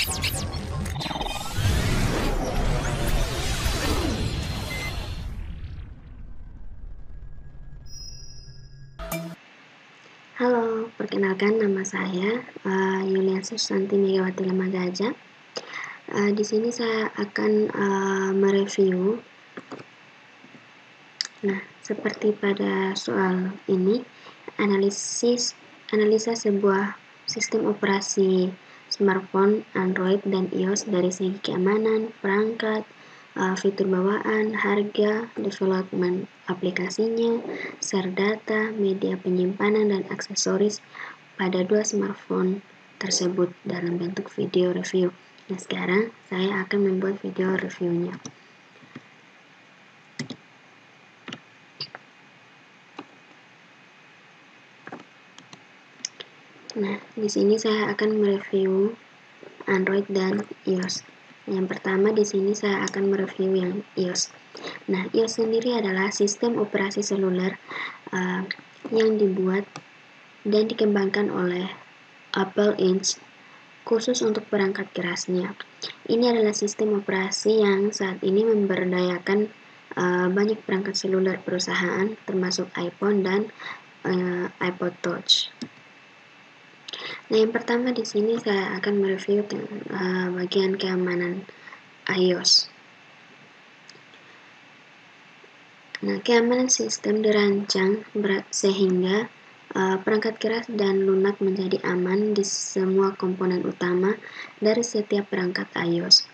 Halo, perkenalkan nama saya Yulia Susanti Megawati Lemagaja. Di sini saya akan mereview. Nah, seperti pada soal ini, analisa sebuah sistem operasi smartphone, Android, dan iOS dari segi keamanan, perangkat, fitur bawaan, harga, development aplikasinya, share data, media penyimpanan, dan aksesoris pada dua smartphone tersebut dalam bentuk video review. Nah, sekarang saya akan membuat video reviewnya. Nah, di sini saya akan mereview Android dan iOS. Yang pertama di sini saya akan mereview yang iOS. Nah, iOS sendiri adalah sistem operasi seluler yang dibuat dan dikembangkan oleh Apple Inc. khusus untuk perangkat kerasnya. Ini adalah sistem operasi yang saat ini memberdayakan banyak perangkat seluler perusahaan, termasuk iPhone dan iPod Touch. Nah, yang pertama di sini saya akan mereview bagian keamanan iOS. Nah, keamanan sistem dirancang sehingga perangkat keras dan lunak menjadi aman di semua komponen utama dari setiap perangkat iOS.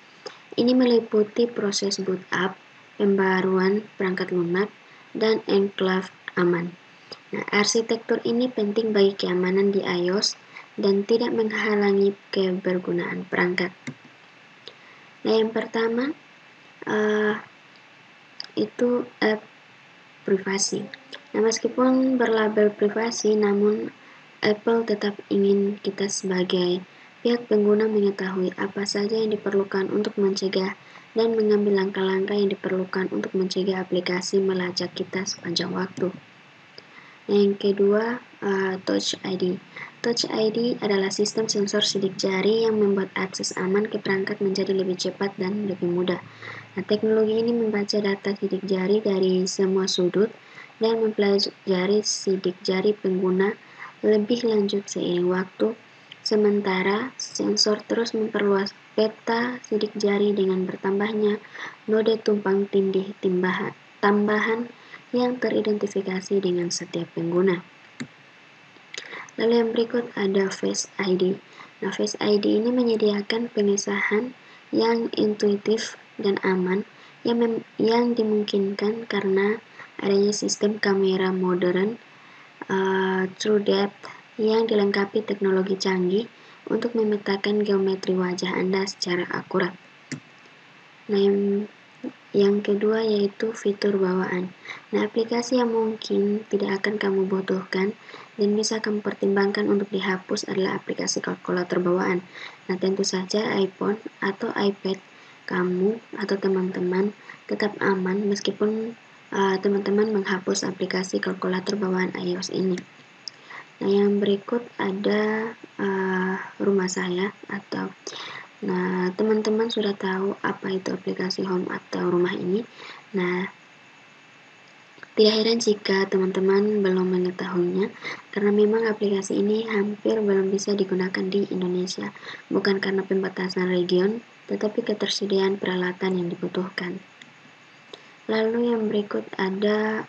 Ini meliputi proses boot up, pembaruan perangkat lunak, dan enclave aman. Nah, arsitektur ini penting bagi keamanan di iOS dan tidak menghalangi kebergunaan perangkat. Nah, yang pertama itu privasi. Nah, meskipun berlabel privasi, namun Apple tetap ingin kita sebagai pihak pengguna mengetahui apa saja yang diperlukan untuk mencegah dan mengambil langkah-langkah yang diperlukan untuk mencegah aplikasi melacak kita sepanjang waktu. Yang kedua, Touch ID. Touch ID adalah sistem sensor sidik jari yang membuat akses aman ke perangkat menjadi lebih cepat dan lebih mudah. Nah, teknologi ini membaca data sidik jari dari semua sudut dan mempelajari sidik jari pengguna lebih lanjut seiring waktu, sementara sensor terus memperluas peta sidik jari dengan bertambahnya node tumpang tindih tambahan yang teridentifikasi dengan setiap pengguna. Lalu yang berikut ada Face ID. Nah, Face ID ini menyediakan pengesahan yang intuitif dan aman yang dimungkinkan karena adanya sistem kamera modern True Depth yang dilengkapi teknologi canggih untuk memetakan geometri wajah Anda secara akurat. Nah, yang kedua yaitu fitur bawaan. Nah, aplikasi yang mungkin tidak akan kamu butuhkan dan bisa kamu pertimbangkan untuk dihapus adalah aplikasi kalkulator bawaan. Nah, tentu saja iPhone atau iPad kamu atau teman-teman tetap aman meskipun teman-teman menghapus aplikasi kalkulator bawaan iOS ini. Nah, yang berikut ada rumah saya atau Nah, teman-teman sudah tahu apa itu aplikasi home atau rumah ini. Nah, tidak heran jika teman-teman belum mengetahuinya, karena memang aplikasi ini hampir belum bisa digunakan di Indonesia, bukan karena pembatasan region, tetapi ketersediaan peralatan yang dibutuhkan. Lalu yang berikut ada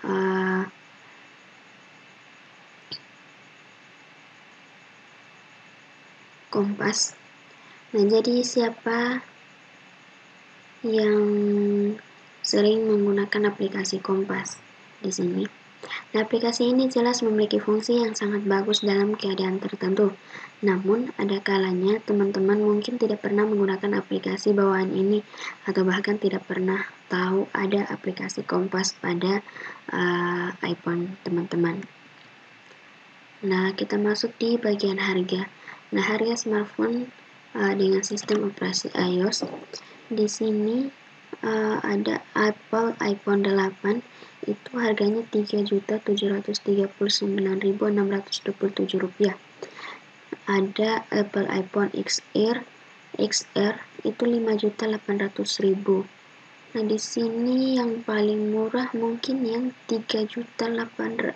Kompas. Nah, jadi siapa yang sering menggunakan aplikasi Kompas di sini? Nah, aplikasi ini jelas memiliki fungsi yang sangat bagus dalam keadaan tertentu. Namun, ada kalanya teman-teman mungkin tidak pernah menggunakan aplikasi bawaan ini atau bahkan tidak pernah tahu ada aplikasi Kompas pada iPhone teman-teman. Nah, kita masuk di bagian harga. Nah, harga smartphone dengan sistem operasi iOS di sini ada Apple iPhone 8 itu harganya Rp3.739.627. Ada Apple iPhone XR XR itu 5.800.000. Nah, di sini yang paling murah mungkin yang 3.950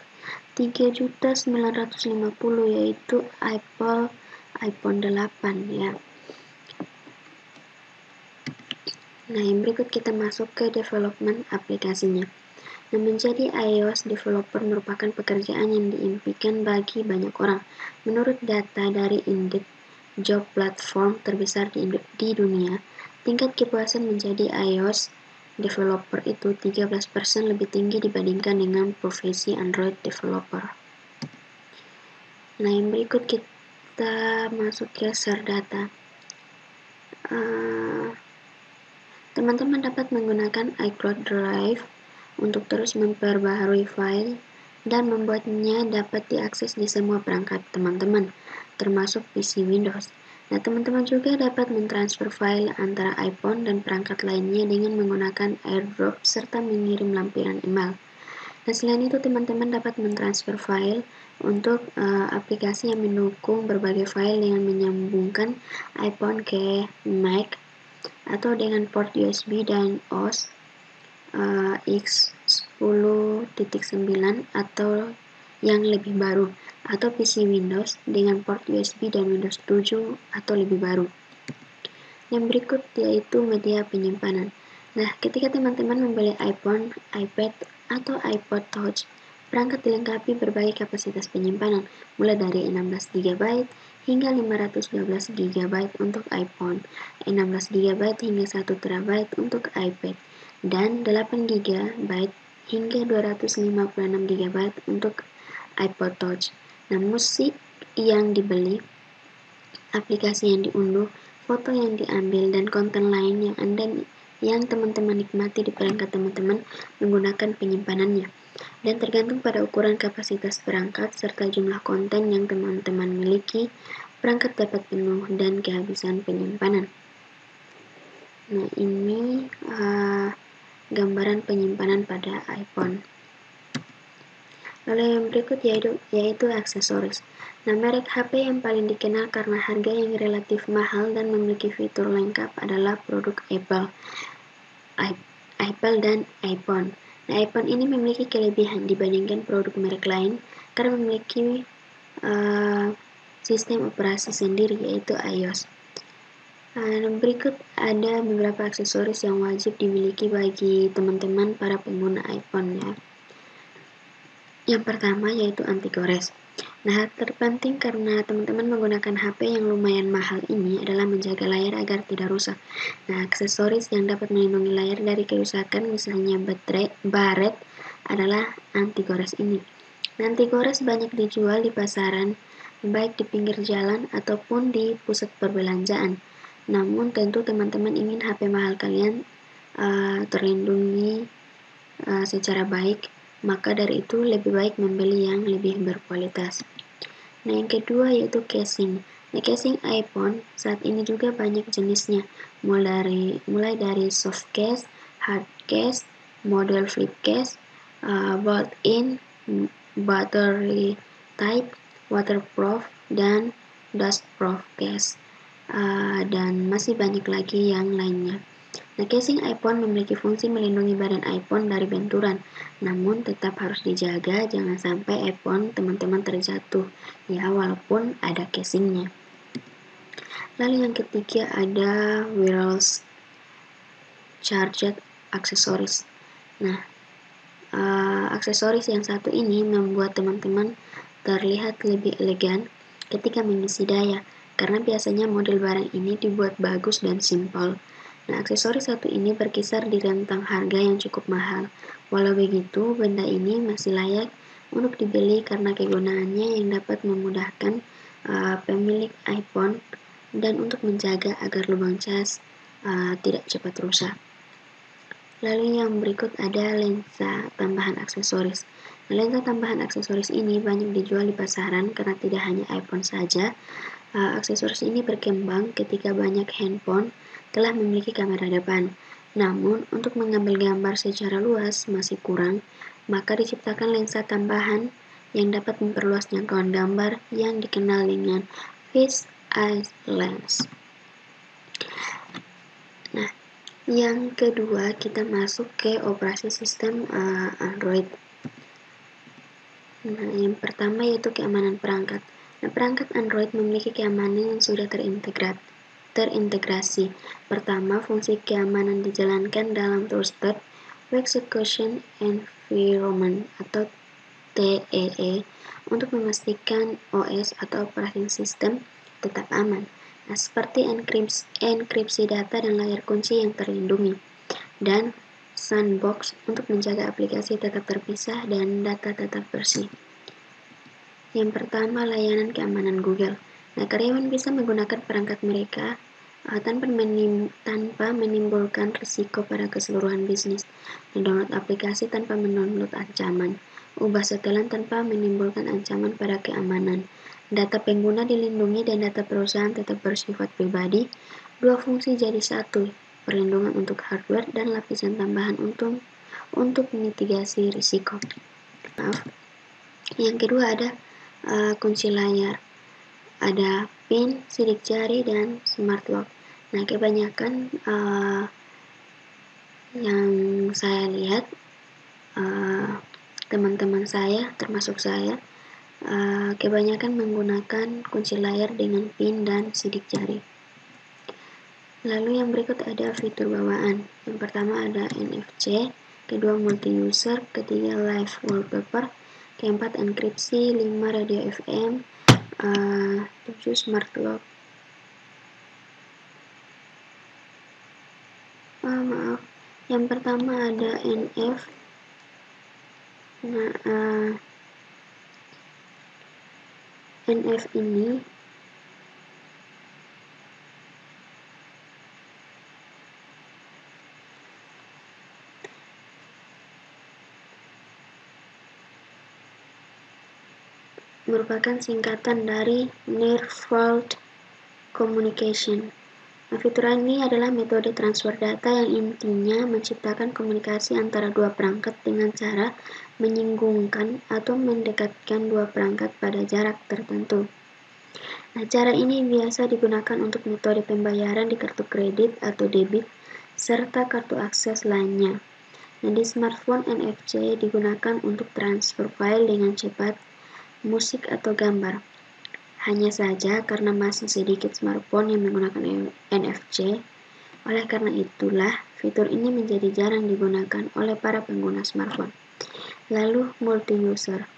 yaitu iPhone 8 ya. Nah, yang berikut kita masuk ke development aplikasinya. Nah, menjadi iOS developer merupakan pekerjaan yang diimpikan bagi banyak orang. Menurut data dari Indeed, job platform terbesar di dunia, tingkat kepuasan menjadi iOS developer itu 13% lebih tinggi dibandingkan dengan profesi Android developer. Nah, yang berikut kita masuk ke share data. Teman-teman dapat menggunakan iCloud Drive untuk terus memperbaharui file dan membuatnya dapat diakses di semua perangkat teman-teman, termasuk PC Windows. Nah, teman-teman juga dapat mentransfer file antara iPhone dan perangkat lainnya dengan menggunakan AirDrop serta mengirim lampiran email. Nah, selain itu teman-teman dapat mentransfer file untuk aplikasi yang mendukung berbagai file dengan menyambungkan iPhone ke Mac atau dengan port USB dan OS X10.9 atau yang lebih baru, atau PC Windows dengan port USB dan Windows 7 atau lebih baru. Yang berikut yaitu media penyimpanan. Nah, ketika teman-teman membeli iPhone, iPad, atau iPod Touch, perangkat dilengkapi berbagai kapasitas penyimpanan, mulai dari 16 GB hingga 512 GB untuk iPhone, 16 GB hingga 1 TB untuk iPad, dan 8 GB hingga 256 GB untuk iPod Touch. Nah, musik yang dibeli, aplikasi yang diunduh, foto yang diambil, dan konten lain yang teman-teman nikmati di perangkat teman-teman menggunakan penyimpanannya. Dan tergantung pada ukuran kapasitas perangkat serta jumlah konten yang teman-teman miliki, perangkat dapat penuh dan kehabisan penyimpanan. Nah, ini gambaran penyimpanan pada iPhone. Lalu yang berikut yaitu aksesoris. Nah, merek HP yang paling dikenal karena harga yang relatif mahal dan memiliki fitur lengkap adalah produk Apple dan iPhone. Nah, iPhone ini memiliki kelebihan dibandingkan produk merek lain karena memiliki sistem operasi sendiri yaitu iOS. Berikut ada beberapa aksesoris yang wajib dimiliki bagi teman-teman para pengguna iPhone ya. Yang pertama yaitu anti gores. Nah, terpenting karena teman-teman menggunakan HP yang lumayan mahal ini adalah menjaga layar agar tidak rusak. Nah, aksesoris yang dapat melindungi layar dari kerusakan misalnya baret adalah anti gores ini. Nah, anti gores banyak dijual di pasaran, baik di pinggir jalan ataupun di pusat perbelanjaan. Namun tentu teman-teman ingin HP mahal kalian terlindungi secara baik, maka dari itu lebih baik membeli yang lebih berkualitas. Nah, yang kedua yaitu casing. Nah, casing iPhone saat ini juga banyak jenisnya, mulai dari soft case, hard case, model flip case, built-in, battery type, waterproof, dan dustproof case, dan masih banyak lagi yang lainnya. Nah, casing iPhone memiliki fungsi melindungi badan iPhone dari benturan, namun tetap harus dijaga jangan sampai iPhone teman-teman terjatuh, ya walaupun ada casingnya. Lalu yang ketiga ada wireless charged accessories. Nah, aksesoris yang satu ini membuat teman-teman terlihat lebih elegan ketika mengisi daya, karena biasanya model barang ini dibuat bagus dan simpel. Nah, aksesoris satu ini berkisar di rentang harga yang cukup mahal. Walau begitu, benda ini masih layak untuk dibeli karena kegunaannya yang dapat memudahkan pemilik iPhone dan untuk menjaga agar lubang cas tidak cepat rusak. Lalu yang berikut ada lensa tambahan aksesoris. Nah, lensa tambahan aksesoris ini banyak dijual di pasaran karena tidak hanya iPhone saja. Aksesoris ini berkembang ketika banyak handphone telah memiliki kamera depan. Namun, untuk mengambil gambar secara luas masih kurang, maka diciptakan lensa tambahan yang dapat memperluas jangkauan gambar yang dikenal dengan fixed eye lens. Yang kedua, kita masuk ke operasi sistem Android. Nah, yang pertama yaitu keamanan perangkat. Nah, perangkat Android memiliki keamanan yang sudah terintegrasi. Pertama, fungsi keamanan dijalankan dalam Trusted Execution Environment atau TEE untuk memastikan OS atau operating system tetap aman. Nah, seperti enkripsi data dan layar kunci yang terlindungi, dan sandbox untuk menjaga aplikasi tetap terpisah dan data tetap bersih. Yang pertama, layanan keamanan Google. Nah, karyawan bisa menggunakan perangkat mereka tanpa menimbulkan risiko pada keseluruhan bisnis. Mendownload aplikasi tanpa mendownload ancaman. Ubah setelan tanpa menimbulkan ancaman pada keamanan. Data pengguna dilindungi dan data perusahaan tetap bersifat pribadi. Dua fungsi jadi satu, perlindungan untuk hardware dan lapisan tambahan untuk mitigasi risiko. Yang kedua ada kunci layar, ada PIN, sidik jari, dan smart lock. Nah, kebanyakan yang saya lihat teman-teman saya, termasuk saya, kebanyakan menggunakan kunci layar dengan PIN dan sidik jari. Lalu yang berikut ada fitur bawaan. Yang pertama ada NFC, kedua multi-user, ketiga live wallpaper, keempat enkripsi, 5 radio FM, 7 smart lock. Yang pertama ada NF. Nah, NF ini merupakan singkatan dari Near Field Communication. Nah, fitur ini adalah metode transfer data yang intinya menciptakan komunikasi antara dua perangkat dengan cara menyinggungkan atau mendekatkan dua perangkat pada jarak tertentu. Nah, cara ini biasa digunakan untuk metode pembayaran di kartu kredit atau debit serta kartu akses lainnya. Nah, di smartphone NFC digunakan untuk transfer file dengan cepat, musik atau gambar. Hanya saja karena masih sedikit smartphone yang menggunakan NFC, oleh karena itulah fitur ini menjadi jarang digunakan oleh para pengguna smartphone. Lalu multi-user.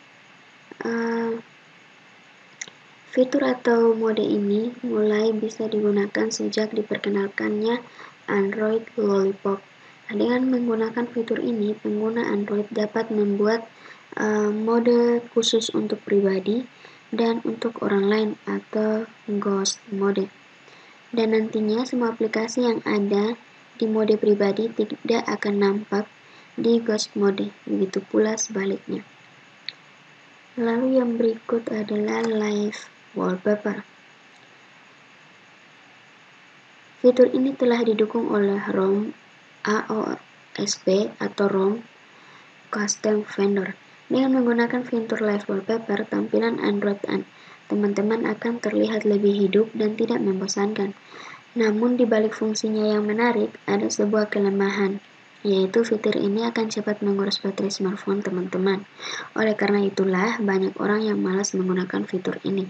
Fitur atau mode ini mulai bisa digunakan sejak diperkenalkannya Android Lollipop. Nah, dengan menggunakan fitur ini, pengguna Android dapat membuat mode khusus untuk pribadi dan untuk orang lain atau ghost mode. Dan nantinya semua aplikasi yang ada di mode pribadi tidak akan nampak di ghost mode, begitu pula sebaliknya. Lalu yang berikut adalah live wallpaper. Fitur ini telah didukung oleh ROM AOSP atau ROM Custom Vendor. Dengan menggunakan fitur live wallpaper, tampilan Android teman-teman akan terlihat lebih hidup dan tidak membosankan. Namun di balik fungsinya yang menarik, ada sebuah kelemahan, yaitu fitur ini akan cepat menguras baterai smartphone teman-teman. Oleh karena itulah, banyak orang yang malas menggunakan fitur ini.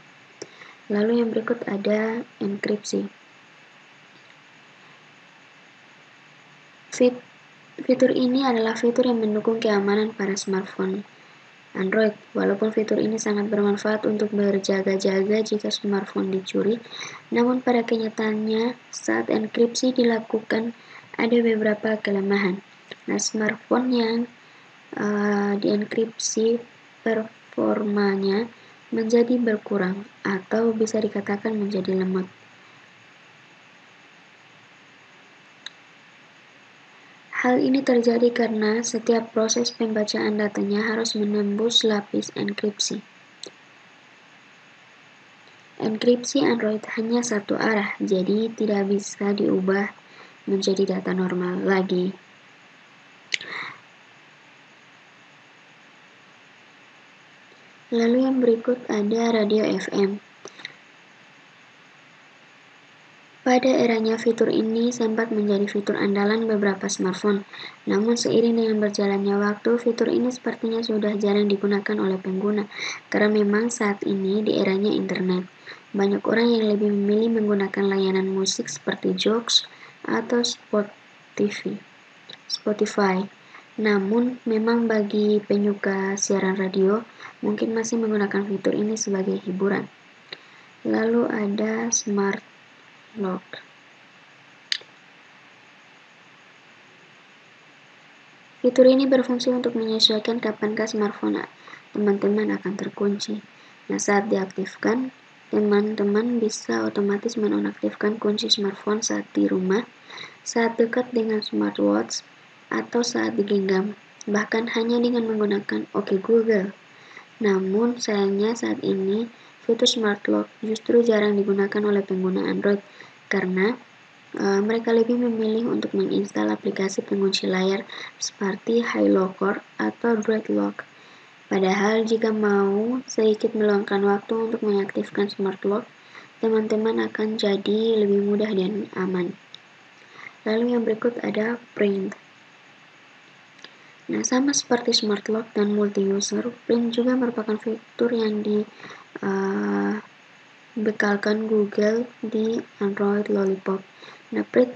Lalu yang berikut ada enkripsi. Fitur ini adalah fitur yang mendukung keamanan pada smartphone Android. Walaupun fitur ini sangat bermanfaat untuk berjaga-jaga jika smartphone dicuri, namun pada kenyataannya saat enkripsi dilakukan ada beberapa kelemahan. Nah, smartphone yang dienkripsi performanya menjadi berkurang atau bisa dikatakan menjadi lemot. Hal ini terjadi karena setiap proses pembacaan datanya harus menembus lapis enkripsi. Enkripsi Android hanya satu arah, jadi tidak bisa diubah menjadi data normal lagi. Lalu yang berikut ada radio FM. Pada eranya, fitur ini sempat menjadi fitur andalan beberapa smartphone. Namun seiring dengan berjalannya waktu, fitur ini sepertinya sudah jarang digunakan oleh pengguna, karena memang saat ini di eranya internet. Banyak orang yang lebih memilih menggunakan layanan musik seperti Joox atau Spotify. Namun, memang bagi penyuka siaran radio, mungkin masih menggunakan fitur ini sebagai hiburan. Lalu ada Smart Lock. Fitur ini berfungsi untuk menyesuaikan kapankah smartphone teman-teman akan terkunci. Nah, saat diaktifkan, teman-teman bisa otomatis menonaktifkan kunci smartphone saat di rumah, saat dekat dengan smartwatch, atau saat digenggam, bahkan hanya dengan menggunakan OK Google. Namun, sayangnya saat ini, fitur Smart Lock justru jarang digunakan oleh pengguna Android, karena mereka lebih memilih untuk menginstal aplikasi pengunci layar seperti HiLocker atau Bright Lock. Padahal jika mau sedikit meluangkan waktu untuk mengaktifkan Smart Lock, teman-teman akan jadi lebih mudah dan aman. Lalu yang berikut ada Print. Nah, sama seperti Smart Lock dan Multi-User, Print juga merupakan fitur yang dibekalkan Google di Android Lollipop. Nah, Print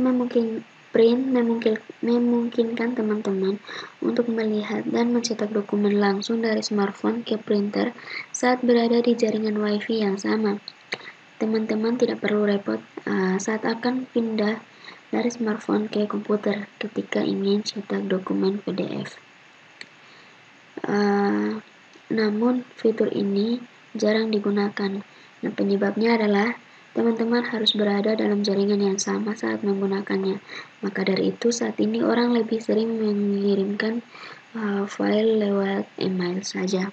memungkinkan teman-teman untuk melihat dan mencetak dokumen langsung dari smartphone ke printer saat berada di jaringan WiFi yang sama. Teman-teman tidak perlu repot saat akan pindah dari smartphone ke komputer ketika ingin cetak dokumen PDF. Namun, fitur ini jarang digunakan. Nah, penyebabnya adalah teman-teman harus berada dalam jaringan yang sama saat menggunakannya. Maka dari itu, saat ini orang lebih sering mengirimkan file lewat email saja.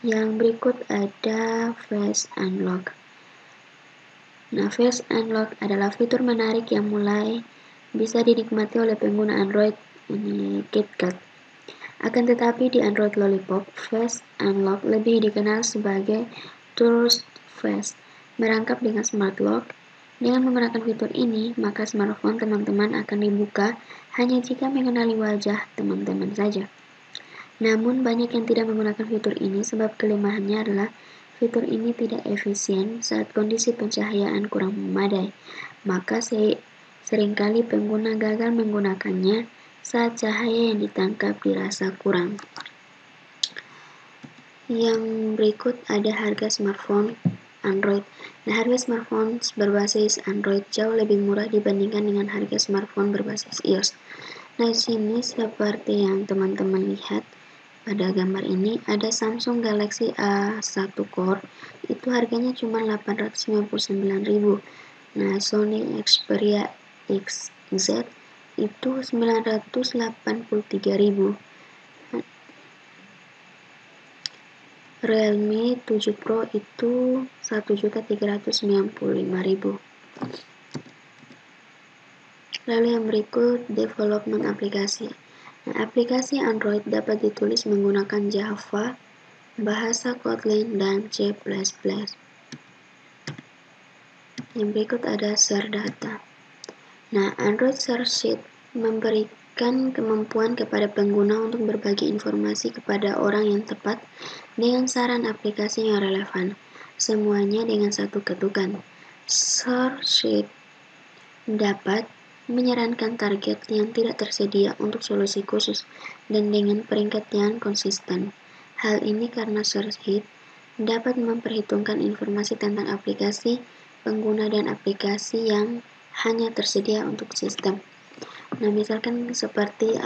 Yang berikut ada Face Unlock. Nah, Face Unlock adalah fitur menarik yang mulai bisa dinikmati oleh pengguna Android KitKat. Akan tetapi di Android Lollipop, Face Unlock lebih dikenal sebagai Trust Face. Merangkap dengan Smart Lock, dengan menggunakan fitur ini, maka smartphone teman-teman akan dibuka hanya jika mengenali wajah teman-teman saja. Namun, banyak yang tidak menggunakan fitur ini sebab kelemahannya adalah fitur ini tidak efisien saat kondisi pencahayaan kurang memadai. Maka seringkali pengguna gagal menggunakannya saat cahaya yang ditangkap dirasa kurang. Yang berikut ada harga smartphone Android. Nah, harga smartphone berbasis Android jauh lebih murah dibandingkan dengan harga smartphone berbasis iOS. Nah, di sini seperti yang teman-teman lihat pada gambar ini, ada Samsung Galaxy A1 Core, itu harganya cuma 899.000. Nah, Sony Xperia XZ itu 983.000. Realme 7 Pro itu 1.395.000. Lalu yang berikut, development aplikasi. Nah, aplikasi Android dapat ditulis menggunakan Java, bahasa Kotlin, dan C++. Yang berikut ada share data. Nah, Android Share Sheet memberikan kemampuan kepada pengguna untuk berbagi informasi kepada orang yang tepat dengan saran aplikasi yang relevan, semuanya dengan satu ketukan. Share Sheet dapat menyarankan target yang tidak tersedia untuk solusi khusus dan dengan peringkat yang konsisten. Hal ini karena Share Sheet dapat memperhitungkan informasi tentang aplikasi, pengguna, dan aplikasi yang hanya tersedia untuk sistem. Nah, misalkan seperti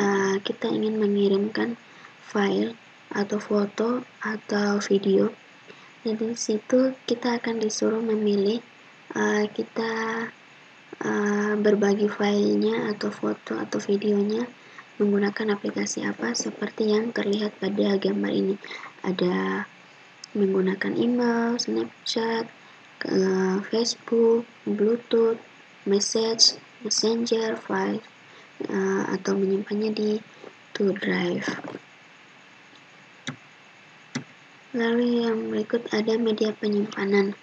kita ingin mengirimkan file atau foto atau video, dan di situ kita akan disuruh memilih kita berbagi filenya atau foto atau videonya menggunakan aplikasi apa, seperti yang terlihat pada gambar ini. Ada menggunakan email, Snapchat, Facebook, Bluetooth, message, messenger, file, atau menyimpannya di Drive. Lalu yang berikut ada media penyimpanan.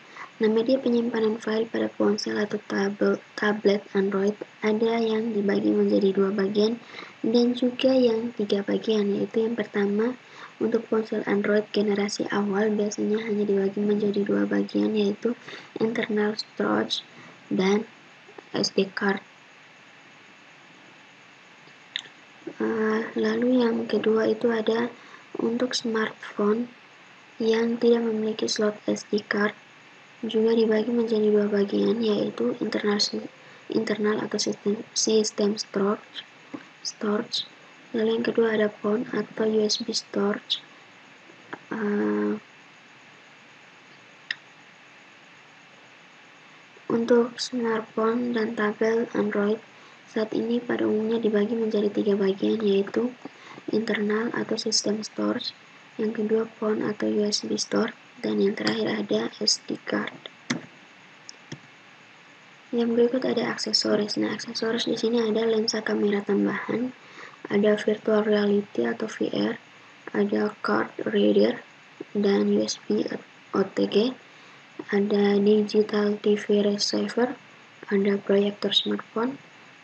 Nah, media penyimpanan file pada ponsel atau tablet Android ada yang dibagi menjadi 2 bagian dan juga yang 3 bagian, yaitu yang pertama untuk ponsel Android generasi awal biasanya hanya dibagi menjadi 2 bagian, yaitu internal storage dan SD card. Lalu yang kedua itu ada untuk smartphone yang tidak memiliki slot SD card, juga dibagi menjadi 2 bagian, yaitu internal atau sistem storage. Lalu yang kedua ada phone atau USB storage. Untuk smartphone dan tablet Android saat ini pada umumnya dibagi menjadi 3 bagian, yaitu internal atau sistem storage, yang kedua phone atau USB storage, dan yang terakhir ada SD card. Yang berikut ada aksesoris. Nah, aksesoris di sini ada lensa kamera tambahan, ada virtual reality atau VR, ada card reader dan USB OTG, ada digital TV receiver, ada proyektor smartphone,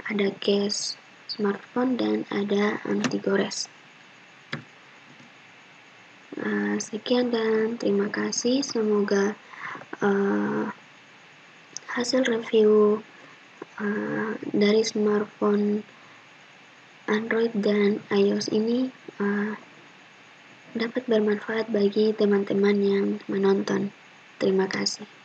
ada case smartphone, dan ada anti gores. Sekian dan terima kasih. Semoga hasil review dari smartphone Android dan iOS ini dapat bermanfaat bagi teman-teman yang menonton. Terima kasih.